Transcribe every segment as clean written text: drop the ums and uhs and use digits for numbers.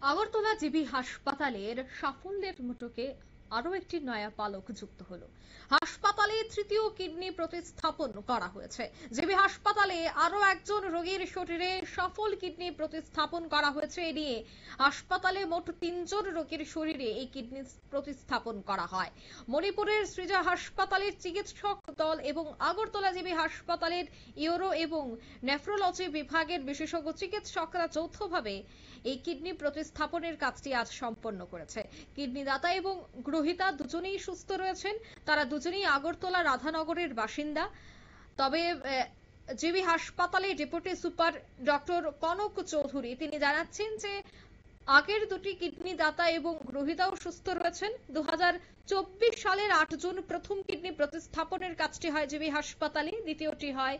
Agartala GB হাসপাতালের সাফল্যের মুটুকে আরো একটি নয়া পালক যুক্ত হলো। হাসপাতালে তৃতীয় কিডনি প্রতিস্থাপন করা হয়েছে। জিবি হাসপাতালে আরো একজন রোগীর শরীরে সফল কিডনি প্রতিস্থাপন করা হয়েছে। এ নিয়ে হাসপাতালে মোট 3জন রোগীর শরীরে এই কিডনি প্রতিস্থাপন করা হয়। মণিপুরের সৃজা হাসপাতালের চিকিৎসক দল এবং আগরতলা জিবি হাসপাতালের ইউরো এবং নেফ্রোলজি বিভাগের বিশেষজ্ঞ চিকিৎসকরা যৌথভাবে এই কিডনি প্রতিস্থাপনের কাজটি আজ সম্পন্ন করেছে। কিডনি দাতা এবং গ্রহীতা দুজনেই সুস্থ রয়েছেন। তারা দুজনেই আগরতলা রাধানগরের বাসিন্দা। তবে জিবি হাসপাতালে deputy super doctor Kanak Chowdhury তিনি জানাচ্ছেন যে আগের দুটি কিডনি দাতা এবং গ্রহীতাও সুস্থ রয়েছেন। 2024 সালের 8 জুন প্রথম কিডনি প্রতিস্থাপনের কাজটি হয় জিবি হাসপাতালে, দ্বিতীয়টি হয়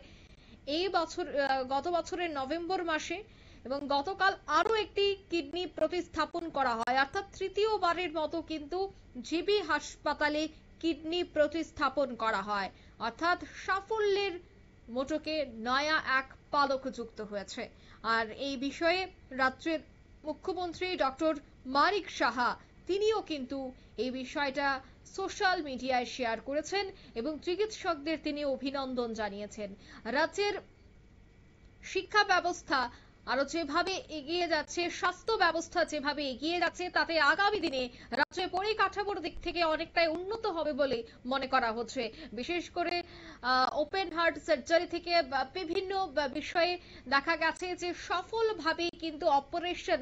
এই বছর গত বছরের নভেম্বর মাসে এবং গতকাল আরো একটি কিডনি প্রতিস্থাপন করা হয়। অর্থাৎ তৃতীয়বারের মতো কিন্তু জিবি হাসপাতালে কিডনি প্রতিস্থাপন করা হয়। অর্থাৎ সাফল্যের মোটকে নয়া এক পালক যুক্ত হয়েছে। আর এই বিষয়ে রাজ্যের মুখ্যমন্ত্রী ডক্টর মানিক সাহা তিনিও কিন্তু এই বিষয়টা সোশ্যাল মিডিয়ায় শেয়ার করেছেন এবং চিকিৎসকদের তিনি অভিনন্দন জানিয়েছেন। রাজ্যের শিক্ষা ব্যবস্থা আরো যেভাবে এগিয়ে যাচ্ছে, স্বাস্থ্য ব্যবস্থা যেভাবে এগিয়ে যাচ্ছে, তাতে আগামী দিনে রাজ্যের পরিকাঠামোর দিক থেকে অনেকটাই উন্নত হবে বলে মনে করা হচ্ছে। বিশেষ করে ওপেন হার্ট সার্জারি থেকে বিভিন্ন বিষয়ে দেখা গেছে যে সফলভাবে কিন্তু অপারেশন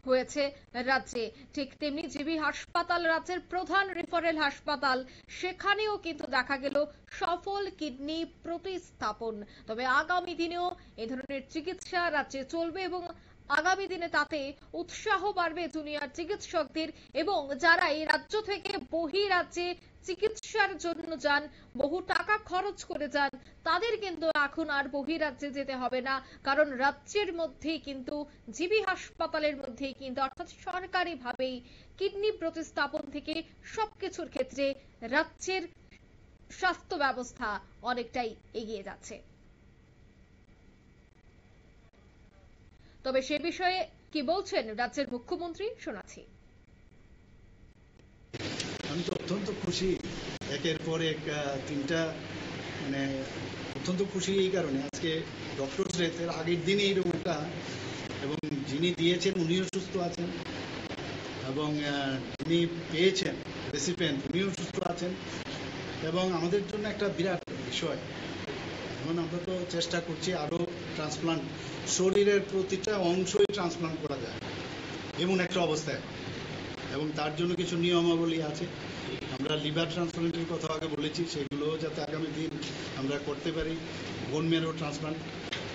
হয়েছে রাজ্যে। ঠিক তেমনি জিবি হাসপাতাল রাজ্যের প্রধান রেফারেল হাসপাতাল, সেখানেও কিন্তু দেখা গেল সফল কিডনি প্রতিস্থাপন। তবে আগামী দিনেও এ ধরনের চিকিৎসা রাজ্যে চলবে এবং আগামী দিনে তাতে উৎসাহ বাড়বে জুনিয়র চিকিৎসকদের এবং যারা এই রাজ্য থেকে বহিরাজ্যে চিকিৎসার জন্য যান, বহু টাকা খরচ করে যান, তাদের কিন্তু এখন আর বহিরাজ্যে যেতে হবে না। কারণ রাজ্যের মধ্যেই কিন্তু জিবি হাসপাতালের মধ্যেই কিন্তু অর্থাৎ সরকারিভাবেই কিডনি প্রতিস্থাপন থেকে সবকিছুর ক্ষেত্রে রাজ্যের স্বাস্থ্য ব্যবস্থা অনেকটাই এগিয়ে যাচ্ছে। তবে সে বিষয়ে কি বলছেন রাজ্যের মুখ্যমন্ত্রী শোনাচ্ছি। আমি তো অত্যন্ত খুশি, একের পর এক তিনটা মানে অত্যন্ত খুশি এই কারণে আজকে ডক্টর এর আগের দিনে এই রোগটা এবং যিনি দিয়েছেন উনিও সুস্থ আছেন এবং যিনি পেয়েছেন রেসিপিয়েন্ট উনিও সুস্থ আছেন এবং আমাদের জন্য একটা বিরাট বিষয়। এখন আমরা তো চেষ্টা করছি আরো ট্রান্সপ্লান্ট, শরীরের প্রতিটা অংশই ট্রান্সপ্লান্ট করা যায় এমন একটা অবস্থায়, এবং তার জন্য কিছু নিয়মাবলী আছে। আমরা লিভার ট্রান্সপ্লান্টের কথা আগে বলেছি, সেগুলো যাতে আগামী দিন আমরা করতে পারি। বোন ম্যারো ট্রান্সপ্লান্ট,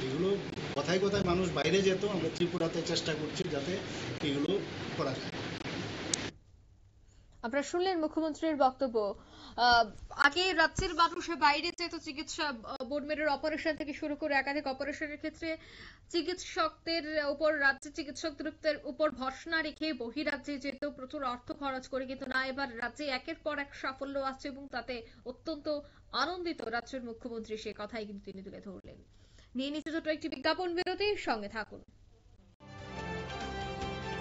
এগুলো কথায় কথায় মানুষ বাইরে যেত, আমরা ত্রিপুরাতে চেষ্টা করছি যাতে এগুলো করা যায়। আপনারা শুনলেন মুখ্যমন্ত্রীর বক্তব্য। আগে রাজ্যের মানুষ বাইরে যেত চিকিৎসা, বোন ম্যারোর অপারেশন থেকে শুরু করে একাধিক অপারেশনের ক্ষেত্রে চিকিৎসকদের উপর, রাজ্যের চিকিৎসকদের উপর ভরসা রেখে বহিরাজ্যে যেত, প্রচুর অর্থ খরচ করে। কিন্তু না, এবার রাজ্যে একের পর এক সাফল্য আসছে এবং তাতে অত্যন্ত আনন্দিত রাজ্যের মুখ্যমন্ত্রী, সে কথাই কিন্তু তিনি তুলে ধরলেন। নিয়ে নিতে ছোট একটি বিজ্ঞাপন বিরতি, সঙ্গে থাকুন।